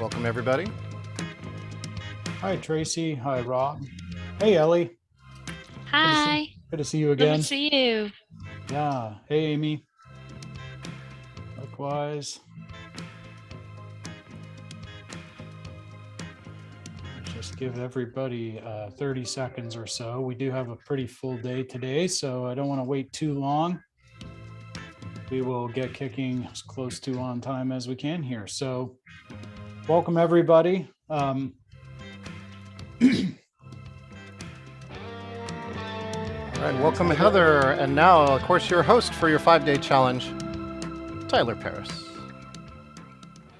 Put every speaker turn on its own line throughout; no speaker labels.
Welcome, everybody.
Hi, Tracy. Hi, Rob. Hey, Ellie.
Hi.
Good to see you again.
Good to see you.
Yeah. Hey, Amy. Likewise. Just give everybody 30 seconds or so. We do have a pretty full day today, so I don't want to wait too long. We will get kicking as close to on time as we can here. So welcome, everybody. All
right, welcome, Heather. And now, of course, your host for your 5-day challenge, Tyler Paris.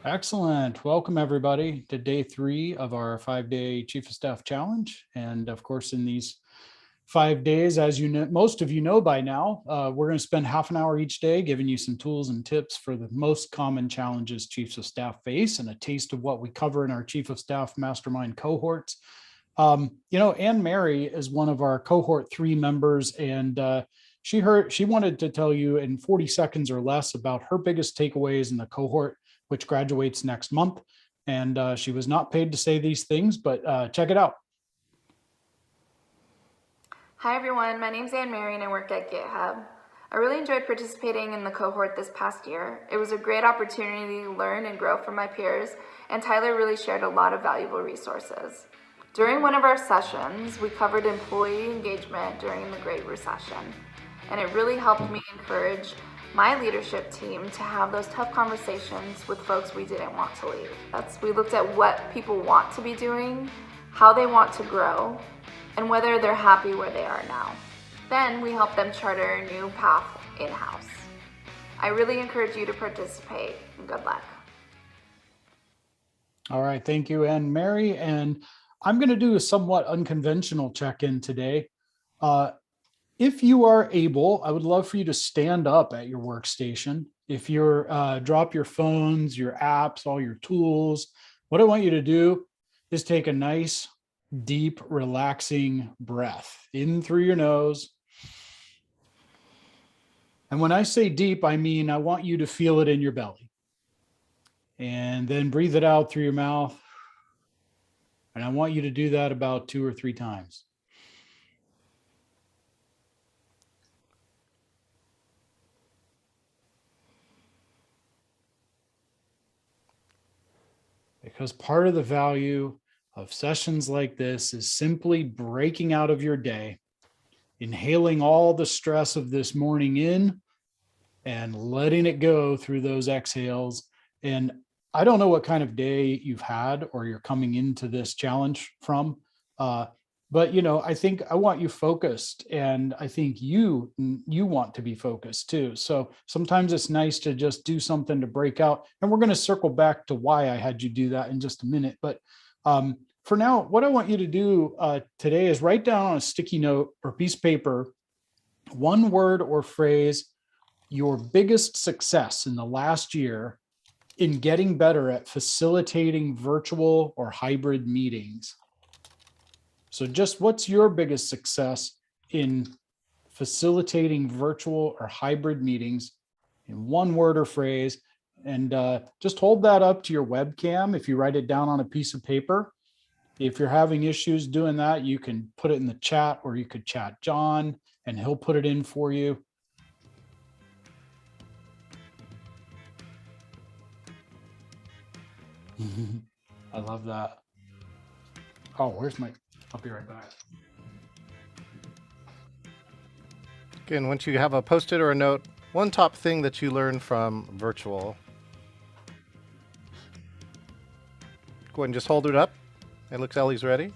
Excellent. Welcome, everybody, to day 3 of our 5-day Chief of Staff challenge. And of course, in these 5 days, as you know, most of you know by now, we're going to spend half an hour each day giving you some tools and tips for the most common challenges Chiefs of Staff face and a taste of what we cover in our Chief of Staff Mastermind cohorts. Anne Mary is one of our cohort 3 members, and she wanted to tell you in 40 seconds or less about her biggest takeaways in the cohort, which graduates next month. And she was not paid to say these things, but check it out.
Hi everyone, my name's Anne Mary and I work at GitHub. I really enjoyed participating in the cohort this past year. It was a great opportunity to learn and grow from my peers, and Tyler really shared a lot of valuable resources. During one of our sessions, we covered employee engagement during the Great Recession, and it really helped me encourage my leadership team to have those tough conversations with folks we didn't want to leave. We looked at what people want to be doing, how they want to grow, and whether they're happy where they are now. Then we help them charter a new path in-house. I really encourage you to participate, and good luck.
All right, thank you, Anne Mary. And I'm going to do a somewhat unconventional check-in today. If you are able, I would love for you to stand up at your workstation. If you're drop your phones, your apps, all your tools, what I want you to do is take a nice, deep, relaxing breath in through your nose. And when I say deep, I mean I want you to feel it in your belly. And then breathe it out through your mouth. And I want you to do that about 2 or 3 times. Because part of the value of sessions like this is simply breaking out of your day, inhaling all the stress of this morning in and letting it go through those exhales. And I don't know what kind of day you've had or you're coming into this challenge from, but I think I want you focused, and I think you want to be focused too. So sometimes it's nice to just do something to break out, and we're going to circle back to why I had you do that in just a minute. But for now, what I want you to do today is write down on a sticky note or piece of paper, one word or phrase, your biggest success in the last year in getting better at facilitating virtual or hybrid meetings. So just what's your biggest success in facilitating virtual or hybrid meetings in one word or phrase? And just hold that up to your webcam if you write it down on a piece of paper. If you're having issues doing that, you can put it in the chat, or you could chat John and he'll put it in for you. I love that. Oh, where's my... I'll be right back.
Again, once you have a Post-it or a note, one top thing that you learned from virtual. Go ahead and just hold it up. It looks Ellie's ready.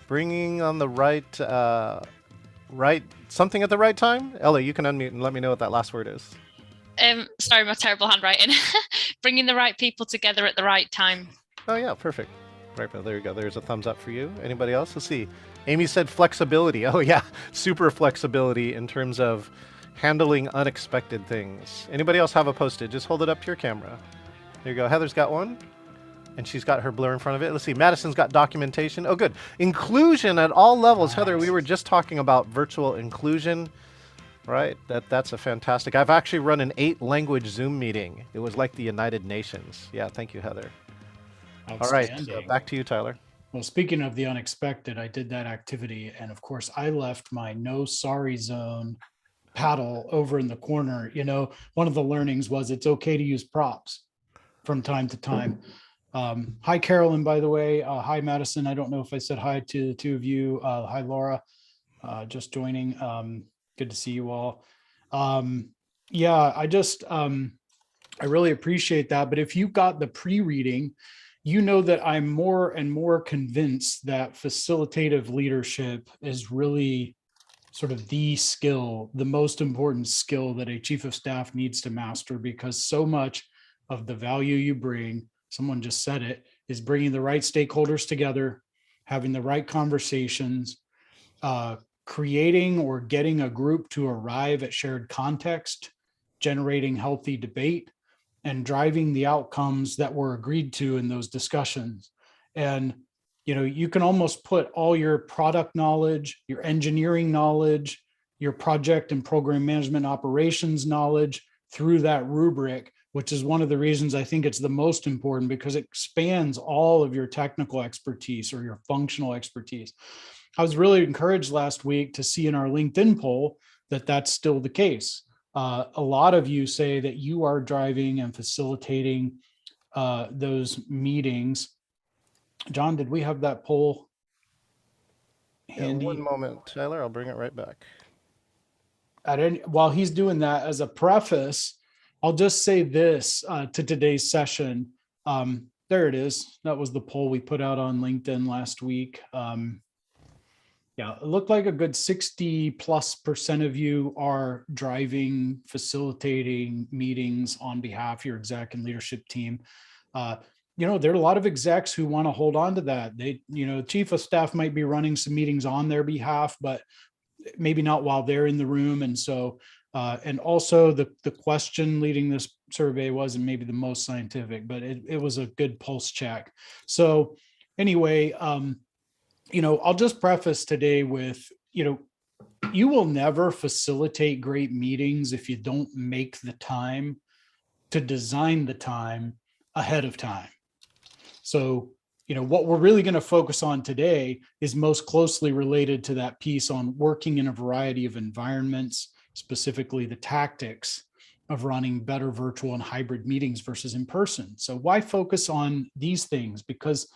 Bringing on the right something at the right time. Ellie, you can unmute and let me know what that last word is.
Sorry, my terrible handwriting. Bringing the right people together at the right time.
Oh yeah, perfect. Right, there you go. There's a thumbs up for you. Anybody else? Let's see. Amy said flexibility. Oh yeah, super flexibility in terms of handling unexpected things. Anybody else have a Post-it? Just hold it up to your camera. There you go. Heather's got one, and she's got her blur in front of it. Let's see. Madison's got documentation. Oh, good. Inclusion at all levels. Nice. Heather, we were just talking about virtual inclusion. Right. That's a fantastic. I've actually run an 8-language Zoom meeting. It was like the United Nations. Yeah. Thank you, Heather. All right.
Outstanding.
Back to you, Tyler.
Well, speaking of the unexpected, I did that activity. And of course, I left my no sorry zone paddle over in the corner. You know, one of the learnings was it's okay to use props from time to time. Hi, Carolyn, by the way. Hi, Madison. I don't know if I said hi to the two of you. Hi, Laura, just joining. Good to see you all. Yeah, I really appreciate that. But if you got the pre-reading, you know that I'm more and more convinced that facilitative leadership is really sort of the skill, the most important skill that a chief of staff needs to master, because so much of the value you bring, someone just said it, is bringing the right stakeholders together, having the right conversations, creating or getting a group to arrive at shared context, generating healthy debate, and driving the outcomes that were agreed to in those discussions. And you know, you can almost put all your product knowledge, your engineering knowledge, your project and program management operations knowledge through that rubric, which is one of the reasons I think it's the most important, because it spans all of your technical expertise or your functional expertise. I was really encouraged last week to see in our LinkedIn poll that that's still the case. A lot of you say that you are driving and facilitating those meetings. John, did we have that poll handy?
Yeah, one moment, Tyler. I'll bring it right back.
While he's doing that, as a preface, I'll just say this to today's session. There it is. That was the poll we put out on LinkedIn last week. Yeah, it looked like a good 60+% of you are driving, facilitating meetings on behalf of your exec and leadership team. You know, there are a lot of execs who want to hold on to that. They, you know, chief of staff might be running some meetings on their behalf, but maybe not while they're in the room. And so, and also the question leading this survey wasn't maybe the most scientific, but it was a good pulse check. So anyway, you know, I'll just preface today with, you know, you will never facilitate great meetings if you don't make the time to design the time ahead of time. So, you know, what we're really going to focus on today is most closely related to that piece on working in a variety of environments, specifically the tactics of running better virtual and hybrid meetings versus in person. So why focus on these things? Because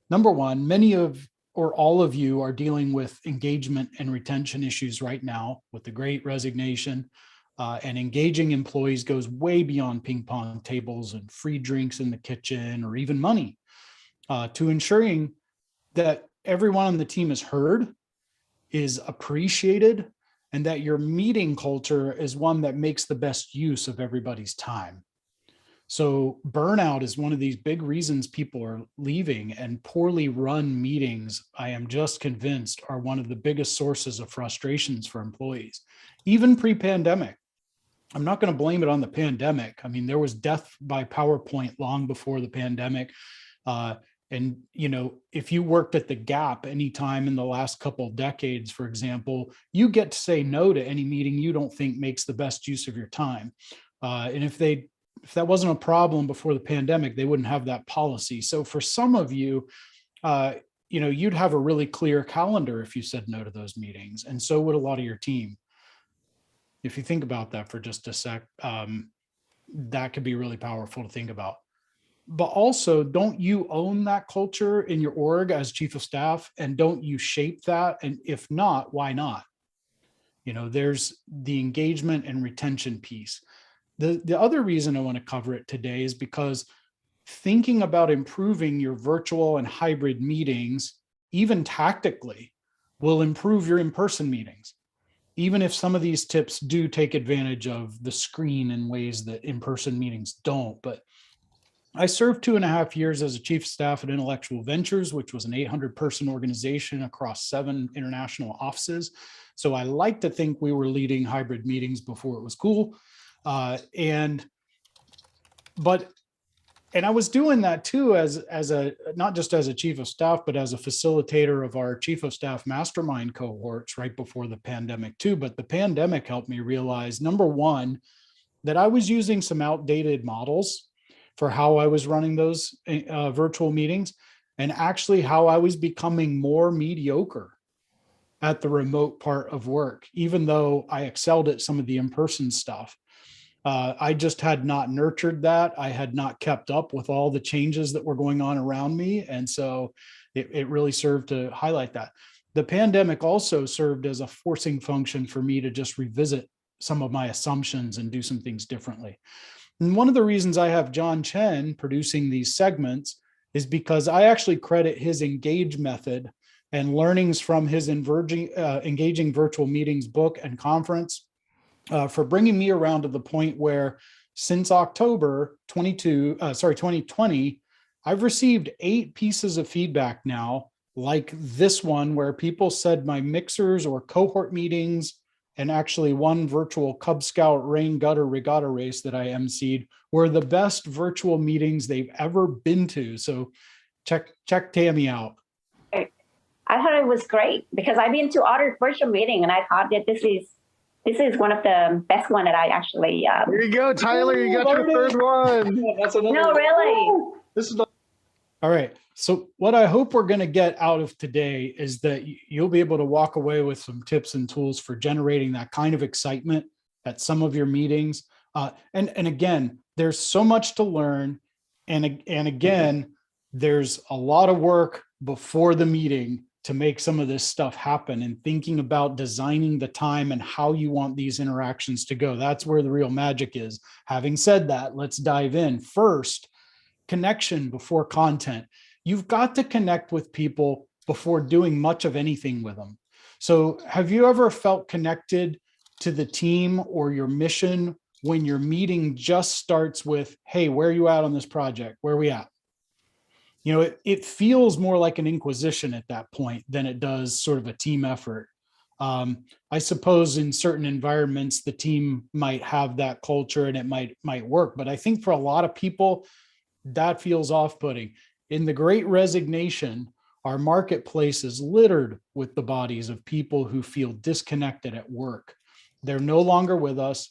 number one, many of or all of you are dealing with engagement and retention issues right now with the Great Resignation. And engaging employees goes way beyond ping pong tables and free drinks in the kitchen or even money, to ensuring that everyone on the team is heard, is appreciated, and that your meeting culture is one that makes the best use of everybody's time. So burnout is one of these big reasons people are leaving, and poorly run meetings, I am just convinced, are one of the biggest sources of frustrations for employees, even pre-pandemic. I'm not going to blame it on the pandemic. I mean, there was death by PowerPoint long before the pandemic. And, you know, if you worked at the Gap anytime in the last couple of decades, for example, you get to say no to any meeting you don't think makes the best use of your time. And if that wasn't a problem before the pandemic, they wouldn't have that policy. So for some of you, you know, you'd have a really clear calendar if you said no to those meetings. And so would a lot of your team. If you think about that for just a sec, that could be really powerful to think about. But also, don't you own that culture in your org as chief of staff? And don't you shape that? And if not, why not? You know, there's the engagement and retention piece. The other reason I want to cover it today is because thinking about improving your virtual and hybrid meetings, even tactically, will improve your in-person meetings, even if some of these tips do take advantage of the screen in ways that in-person meetings don't. But I served 2.5 years as a chief of staff at Intellectual Ventures, which was an 800-person organization across 7 international offices. So I like to think we were leading hybrid meetings before it was cool. But And I was doing that too as a not just as a chief of staff, but as a facilitator of our chief of staff mastermind cohorts right before the pandemic too. But the pandemic helped me realize, number one, that I was using some outdated models for how I was running those virtual meetings, and actually how I was becoming more mediocre at the remote part of work, even though I excelled at some of the in-person stuff. I just had not nurtured that. I had not kept up with all the changes that were going on around me. And so it really served to highlight that. The pandemic also served as a forcing function for me to just revisit some of my assumptions and do some things differently. And one of the reasons I have John Chen producing these segments is because I actually credit his engage method and learnings from his engaging virtual meetings book and conference for bringing me around to the point where since October 2020, I've received 8 pieces of feedback now, like this one, where people said my mixers or cohort meetings, and actually one virtual Cub Scout rain gutter regatta race that I emceed, were the best virtual meetings they've ever been to. So check Tammy out.
I thought it was great because I've been to other virtual meeting and I thought that this is one of the best one that I actually.
There you go, Tyler. You got your third one.
That's another
No, really.
This is all right. So what I hope we're going to get out of today is that you'll be able to walk away with some tips and tools for generating that kind of excitement at some of your meetings. And again, there's so much to learn. And again, there's a lot of work before the meeting to make some of this stuff happen, and thinking about designing the time and how you want these interactions to go. That's where the real magic is. Having said that, let's dive in. First, connection before content. You've got to connect with people before doing much of anything with them. So have you ever felt connected to the team or your mission when your meeting just starts with, hey, where are you at on this project? Where are we at? You know, it feels more like an inquisition at that point than it does sort of a team effort. I suppose in certain environments, the team might have that culture and it might work. But I think for a lot of people, that feels off-putting. In the Great Resignation, our marketplace is littered with the bodies of people who feel disconnected at work. They're no longer with us.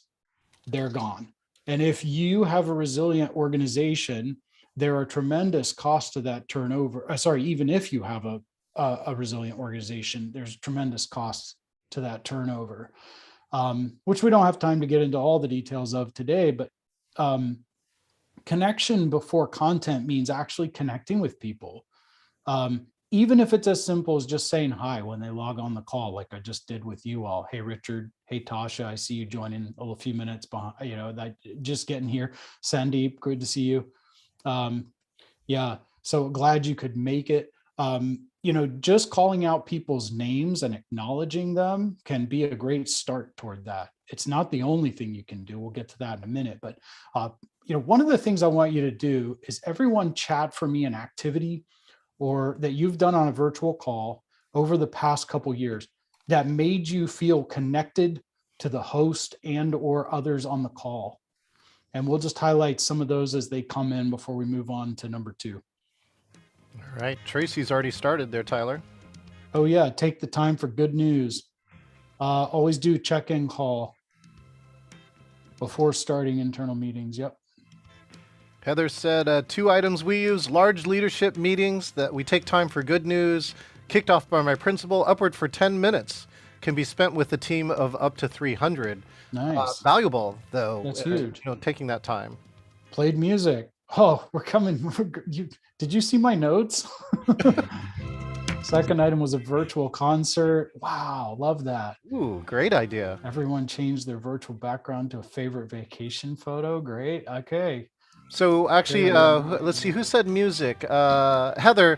They're gone. And if you have a resilient organization, there are tremendous costs to that turnover. Even if you have a resilient organization, there's tremendous costs to that turnover, which we don't have time to get into all the details of today. But connection before content means actually connecting with people. Even if it's as simple as just saying hi when they log on the call, like I just did with you all. Hey, Richard. Hey, Tasha. I see you joining a few minutes behind, just getting here. Sandeep, good to see you. Yeah, so glad you could make it. Just calling out people's names and acknowledging them can be a great start toward that. It's not the only thing you can do. We'll get to that in a minute. But, one of the things I want you to do is everyone chat for me an activity or that you've done on a virtual call over the past couple years that made you feel connected to the host and or others on the call. And we'll just highlight some of those as they come in before we move on to number 2.
All right. Tracy's already started there, Tyler.
Oh, yeah. Take the time for good news. Always do check-in call before starting internal meetings. Yep.
Heather said 2 items we use: large leadership meetings that we take time for good news, kicked off by my principal, upward for 10 minutes, can be spent with a team of up to 300.
Nice.
Valuable, though.
That's huge.
Taking that time.
Played music. Oh, we're coming. Did you see my notes? Second item was a virtual concert. Wow, love that.
Ooh, great idea.
Everyone changed their virtual background to a favorite vacation photo. Great. Okay.
So actually, let's see, who said music? Heather,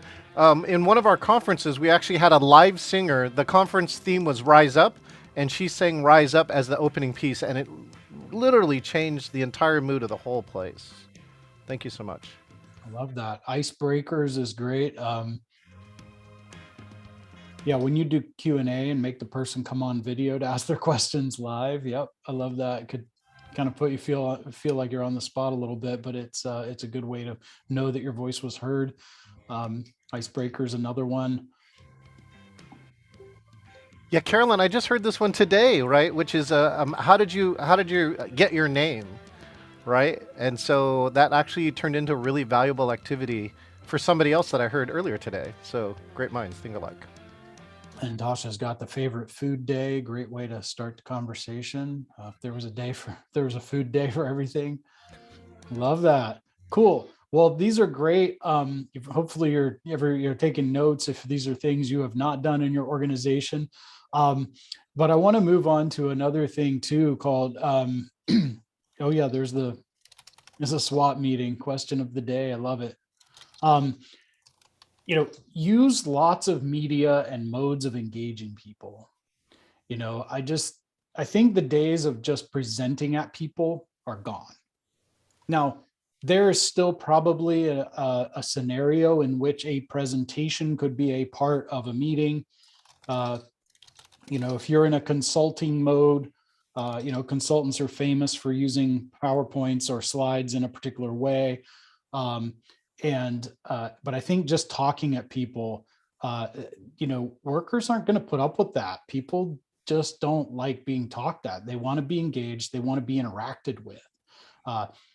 in one of our conferences, we actually had a live singer. The conference theme was Rise Up, and she sang Rise Up as the opening piece, and it literally changed the entire mood of the whole place. Thank you so much.
I love that. Icebreakers is great. Yeah, when you do Q&A and make the person come on video to ask their questions live. Yep, I love that. kind of feel like you're on the spot a little bit, but it's a good way to know that your voice was heard. Icebreaker's another one.
Yeah, Carolyn, I just heard this one today, right? Which is how did you get your name, right? And so that actually turned into a really valuable activity for somebody else that I heard earlier today. So great minds think alike.
And Tasha's got the favorite food day. Great way to start the conversation. If there was a food day for everything. Love that. Cool. Well, these are great. Hopefully you're taking notes if these are things you have not done in your organization. But I want to move on to another thing too called, oh yeah, there's a SWAT meeting, question of the day. I love it. Use lots of media and modes of engaging people. I think the days of just presenting at people are gone. Now, there is still probably a scenario in which a presentation could be a part of a meeting. If you're in a consulting mode, consultants are famous for using PowerPoints or slides in a particular way. But I think just talking at people, workers aren't going to put up with that. People just don't like being talked at. They want to be engaged. They want to be interacted with.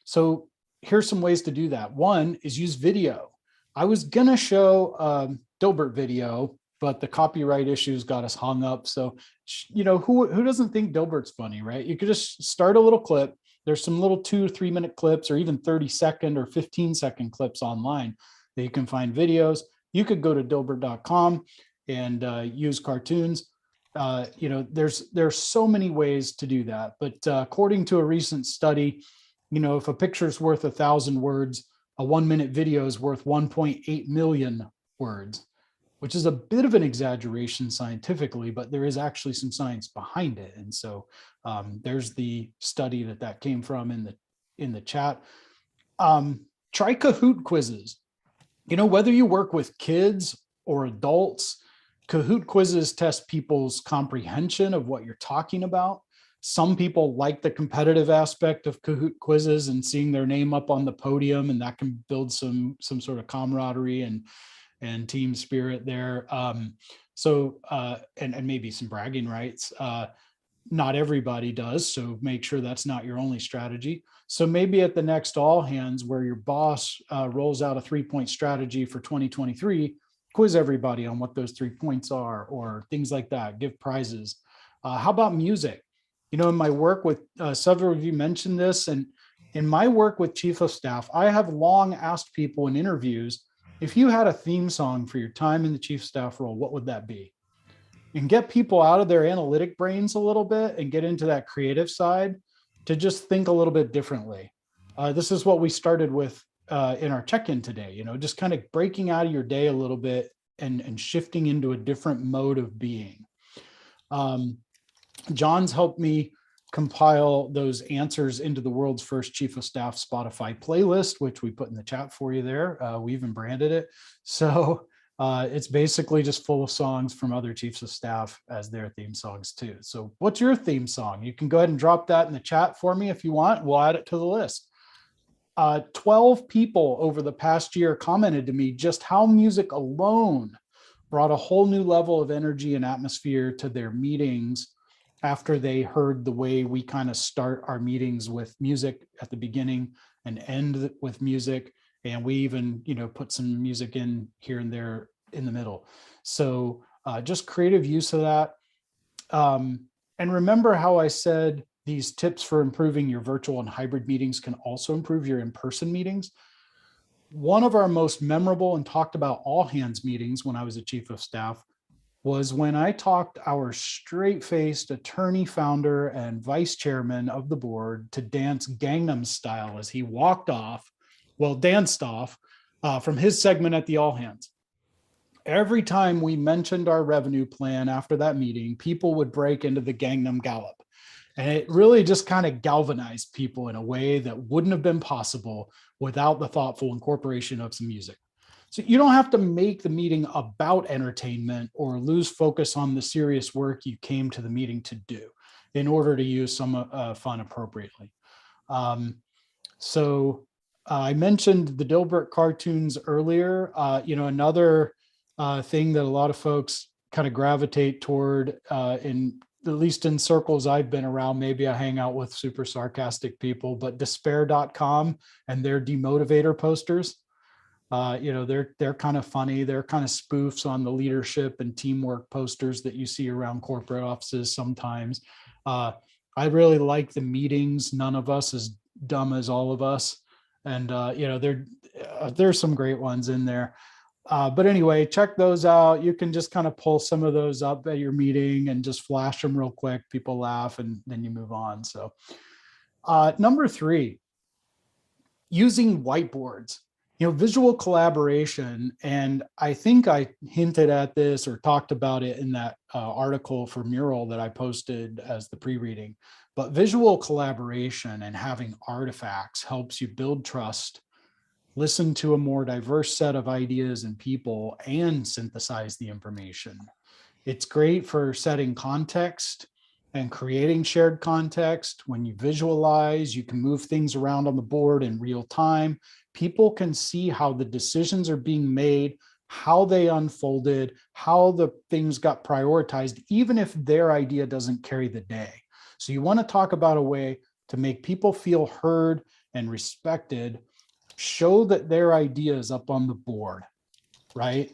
So here's some ways to do that. One is use video. I was going to show Dilbert video, but the copyright issues got us hung up. So, who doesn't think Dilbert's funny, right? You could just start a little clip. There's some little 2 or 3 minute clips or even 30-second or 15-second clips online that you can find videos. You could go to dilbert.com and use cartoons. There's so many ways to do that. But according to a recent study, if a picture is worth 1,000 words, a 1-minute video is worth 1.8 million words, which is a bit of an exaggeration scientifically, but there is actually some science behind it. And so there's the study that came from in the chat. Try Kahoot quizzes. Whether you work with kids or adults, Kahoot quizzes test people's comprehension of what you're talking about. Some people like the competitive aspect of Kahoot quizzes and seeing their name up on the podium, and that can build some sort of camaraderie and team spirit there. And maybe some bragging rights. Not everybody does, so make sure that's not your only strategy. So maybe at the next all hands where your boss rolls out a 3-point strategy for 2023, quiz everybody on what those 3 points are or things like that, give prizes. How about music? In my work with several of you mentioned this, and in my work with chief of staff, I have long asked people in interviews, if you had a theme song for your time in the chief of staff role, what would that be? And get people out of their analytic brains a little bit and get into that creative side to just think a little bit differently. This is what we started with in our check-in today, just kind of breaking out of your day a little bit and shifting into a different mode of being. John's helped me compile those answers into the world's first chief of staff Spotify playlist, which we put in the chat for you there. We even branded it. So it's basically just full of songs from other chiefs of staff as their theme songs too. So what's your theme song? You can go ahead and drop that in the chat for me if you want. We'll add it to the list. 12 people over the past year commented to me just how music alone brought a whole new level of energy and atmosphere to their meetings after they heard the way we kind of start our meetings with music at the beginning and end with music. And we even, put some music in here and there in the middle. So just creative use of that. And remember how I said these tips for improving your virtual and hybrid meetings can also improve your in-person meetings. One of our most memorable and talked about all hands meetings when I was a chief of staff was when I talked our straight-faced attorney founder and vice chairman of the board to dance Gangnam Style as he danced off from his segment at the all hands. Every time we mentioned our revenue plan after that meeting, people would break into the Gangnam Gallop. And it really just kind of galvanized people in a way that wouldn't have been possible without the thoughtful incorporation of some music. So you don't have to make the meeting about entertainment or lose focus on the serious work you came to the meeting to do in order to use some fun appropriately. So I mentioned the Dilbert cartoons earlier. Another thing that a lot of folks kind of gravitate toward, in at least in circles I've been around, maybe I hang out with super sarcastic people, but despair.com and their demotivator posters. They're kind of funny. They're kind of spoofs on the leadership and teamwork posters that you see around corporate offices sometimes. I really like the meetings. None of us is dumb as all of us. And, there's some great ones in there. But anyway, check those out. You can just kind of pull some of those up at your meeting and just flash them real quick. People laugh and then you move on. So number 3, using whiteboards. Visual collaboration, and I think I hinted at this or talked about it in that article for Mural that I posted as the pre-reading, but visual collaboration and having artifacts helps you build trust, listen to a more diverse set of ideas and people, and synthesize the information. It's great for setting context and creating shared context. When you visualize, you can move things around on the board in real time. People can see how the decisions are being made, how they unfolded, how the things got prioritized, even if their idea doesn't carry the day. So you want to talk about a way to make people feel heard and respected, show that their idea is up on the board, right?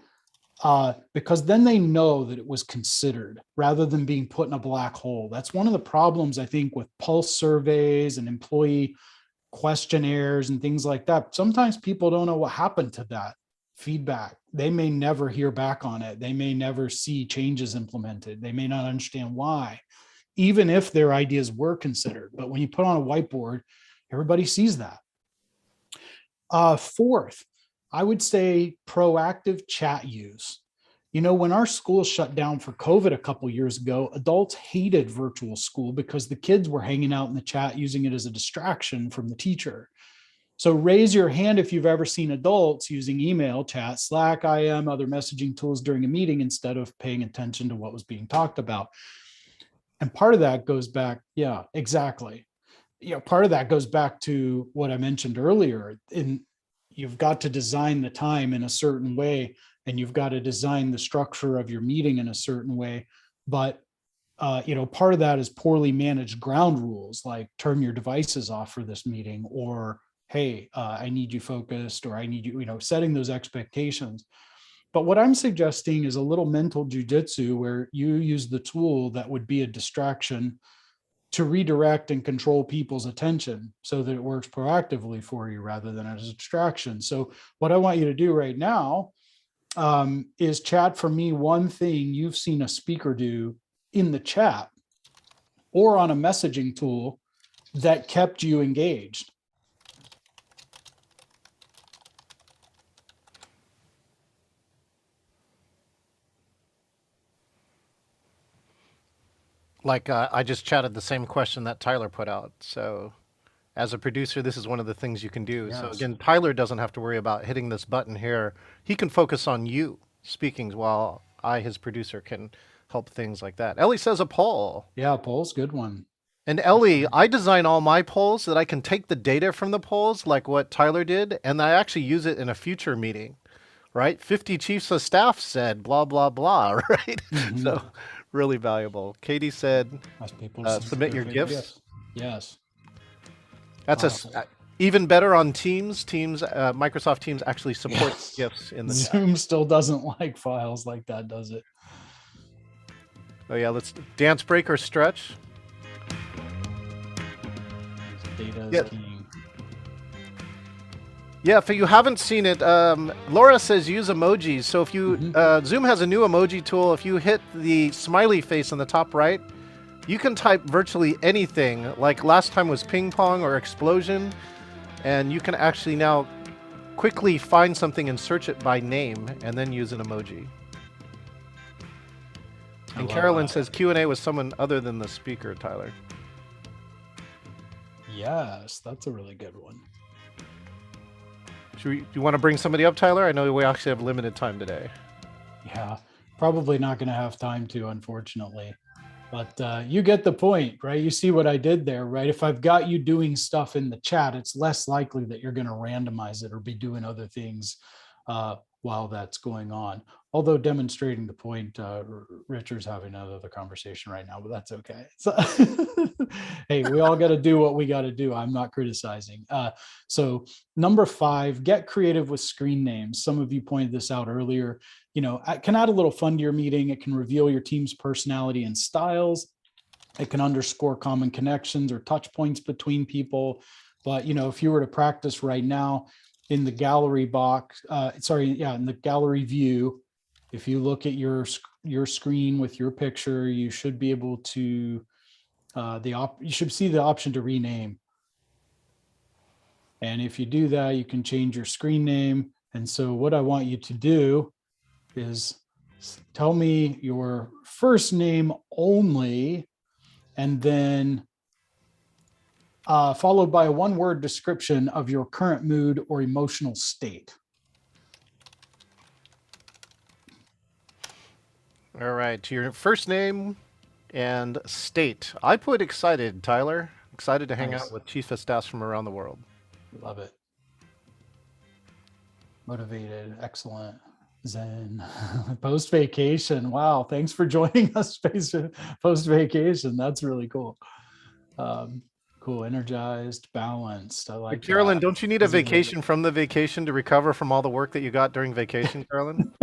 Because then they know that it was considered rather than being put in a black hole. That's one of the problems, I think, with pulse surveys and employee questionnaires and things like that. Sometimes people don't know what happened to that feedback. They may never hear back on it. They may never see changes implemented. They may not understand why, even if their ideas were considered. But when you put on a whiteboard, everybody sees that. Fourth, I would say proactive chat use. When our school shut down for COVID a couple years ago, adults hated virtual school because the kids were hanging out in the chat, using it as a distraction from the teacher. So raise your hand if you've ever seen adults using email, chat, Slack, IM, other messaging tools during a meeting instead of paying attention to what was being talked about. And part of that goes back, yeah, exactly. Part of that goes back to what I mentioned earlier. You've got to design the time in a certain way, and you've got to design the structure of your meeting in a certain way. But, part of that is poorly managed ground rules, like turn your devices off for this meeting, or, hey, I need you focused, or I need you, setting those expectations. But what I'm suggesting is a little mental jujitsu where you use the tool that would be a distraction to redirect and control people's attention so that it works proactively for you rather than as a distraction. So what I want you to do right now is chat for me one thing you've seen a speaker do in the chat or on a messaging tool that kept you engaged.
Like I just chatted the same question that Tyler put out. So as a producer, this is one of the things you can do.
Yes.
So again, Tyler doesn't have to worry about hitting this button here. He can focus on you speaking while I, his producer, can help things like that. Ellie says a poll.
Yeah, poll's a good one.
And Ellie, I design all my polls so that I can take the data from the polls like what Tyler did, and I actually use it in a future meeting, right? 50 chiefs of staff said blah, blah, blah, right?
Mhm.
So really valuable. Katie said,
Ask people to
submit your
their
GIFs.
Yes.
That's even better on Teams. Microsoft Teams actually supports GIFs in the chat.
Zoom still doesn't like files like that, does it?
Oh yeah, let's dance, break, or stretch.
Data is
Yeah.
king.
Yeah, if you haven't seen it, Laura says use emojis. So if you Zoom has a new emoji tool. If you hit the smiley face on the top right, you can type virtually anything. Like last time was ping pong or explosion, and you can actually now quickly find something and search it by name, and then use an emoji. And Carolyn says Q&A with someone other than the speaker, Tyler.
Yes, that's a really good one.
Do you want to bring somebody up, Tyler? I know we actually have limited time today.
Yeah, probably not going to have time to, unfortunately. But you get the point, right? You see what I did there, right? If I've got you doing stuff in the chat, it's less likely that you're going to randomize it or be doing other things while that's going on. Although demonstrating the point, Richard's having another conversation right now, but that's okay. So, hey, we all got to do what we got to do. I'm not criticizing. So number 5, get creative with screen names. Some of you pointed this out earlier. You know, it can add a little fun to your meeting. It can reveal your team's personality and styles. It can underscore common connections or touch points between people. But, you know, if you were to practice right now in the gallery box, in the gallery view, if you look at your screen with your picture, you should be able to, you should see the option to rename. And if you do that, you can change your screen name. And so what I want you to do is tell me your first name only, and then followed by a 1-word description of your current mood or emotional state.
All right, to your first name and state. I put excited, Tyler. Excited to hang
Nice.
out with chief of staffs from around the world.
Love it. Motivated, excellent. Zen. Post vacation. Wow, thanks for joining us post vacation. That's really cool. Cool, energized, balanced. I like
Carolyn,
that.
don't you need a
Isn't it?
vacation from the vacation to recover from all the work that you got during vacation, Carolyn?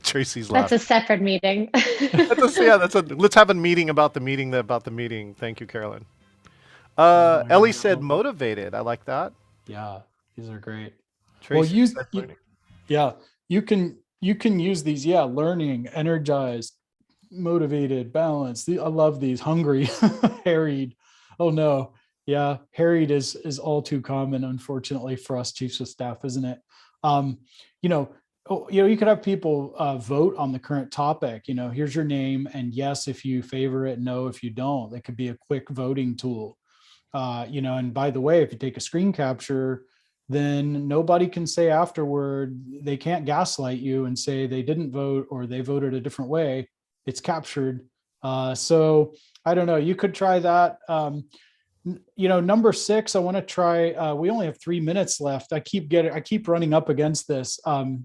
Tracy's
That's
laughing.
a separate meeting.
Let's have a meeting about the meeting. Thank you, Carolyn. Ellie said motivated. I like that.
Yeah, these are great.
Tracy
Well, you can use these. Yeah, learning, energized, motivated, balanced. I love these. Hungry, harried. Oh no, yeah, harried is all too common, unfortunately, for us chiefs of staff, isn't it? You could have people vote on the current topic. You know, here's your name, and yes if you favor it, no if you don't. That could be a quick voting tool. And by the way, if you take a screen capture, then nobody can say afterward, they can't gaslight you and say they didn't vote or they voted a different way. It's captured. So I don't know, you could try that. Number 6, I want to try, we only have 3 minutes left. I keep running up against this.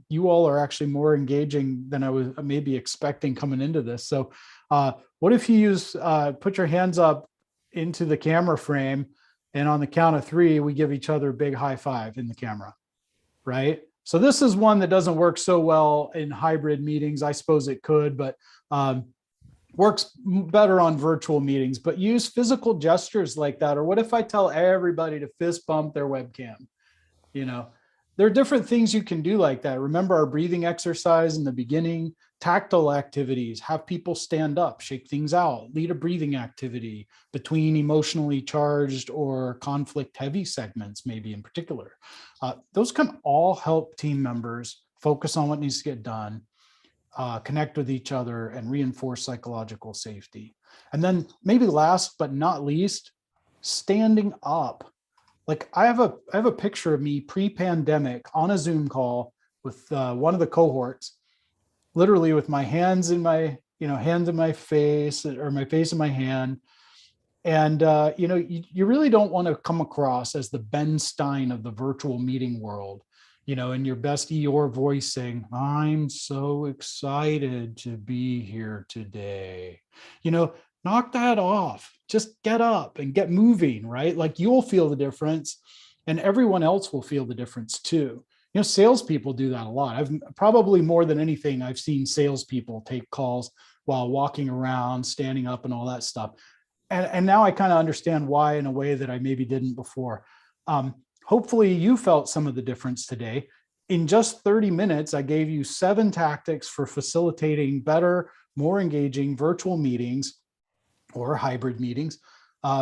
You all are actually more engaging than I was maybe expecting coming into this. So what if you put your hands up into the camera frame, and on the count of 3, we give each other a big high five in the camera, right? So this is one that doesn't work so well in hybrid meetings. I suppose it could, but works better on virtual meetings. But use physical gestures like that. Or what if I tell everybody to fist bump their webcam? There are different things you can do like that. Remember our breathing exercise in the beginning. Tactile activities, have people stand up, shake things out, lead a breathing activity between emotionally charged or conflict heavy segments, maybe in particular. Those can all help team members focus on what needs to get done, connect with each other, and reinforce psychological safety. And then maybe last but not least, standing up. Like I have a picture of me pre-pandemic on a Zoom call with one of the cohorts, literally with my hands in my face, or my face in my hand. And you really don't want to come across as the Ben Stein of the virtual meeting world, in your best Eeyore voice saying, "I'm so excited to be here today." Knock that off. Just get up and get moving, right? Like you'll feel the difference and everyone else will feel the difference too. Salespeople do that a lot. I've probably more than anything, I've seen salespeople take calls while walking around, standing up and all that stuff. And now I kind of understand why in a way that I maybe didn't before. Hopefully you felt some of the difference today. In just 30 minutes, I gave you 7 tactics for facilitating better, more engaging virtual meetings or hybrid meetings,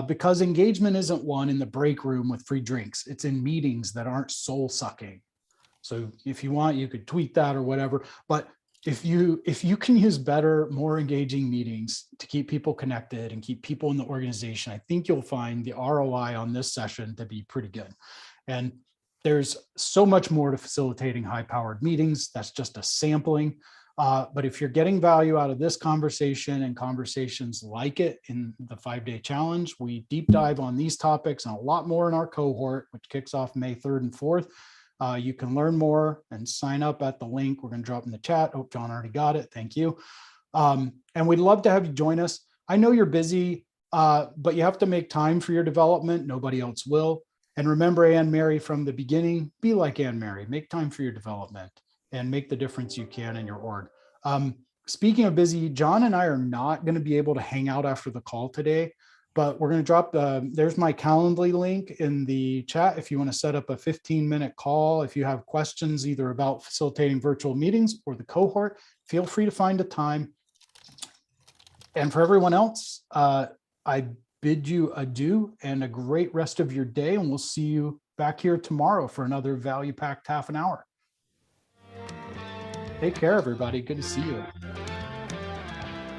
because engagement isn't won in the break room with free drinks. It's in meetings that aren't soul sucking. So if you want, you could tweet that or whatever. But if you can use better, more engaging meetings to keep people connected and keep people in the organization, I think you'll find the ROI on this session to be pretty good. And there's so much more to facilitating high-powered meetings. That's just a sampling. But if you're getting value out of this conversation and conversations like it in the 5-day challenge, we deep dive on these topics and a lot more in our cohort, which kicks off May 3rd and 4th. You can learn more and sign up at the link we're going to drop in the chat. Oh, John already got it. Thank you. And we'd love to have you join us. I know you're busy, but you have to make time for your development. Nobody else will. And remember Anne Mary from the beginning, be like Anne Mary, make time for your development and make the difference you can in your org. Speaking of busy, John and I are not going to be able to hang out after the call today, but we're going to drop there's my Calendly link in the chat. If you want to set up a 15-minute call, if you have questions either about facilitating virtual meetings or the cohort, feel free to find a time. And for everyone else, I bid you adieu and a great rest of your day. And we'll see you back here tomorrow for another value-packed half an hour. Take care, everybody. Good to see you.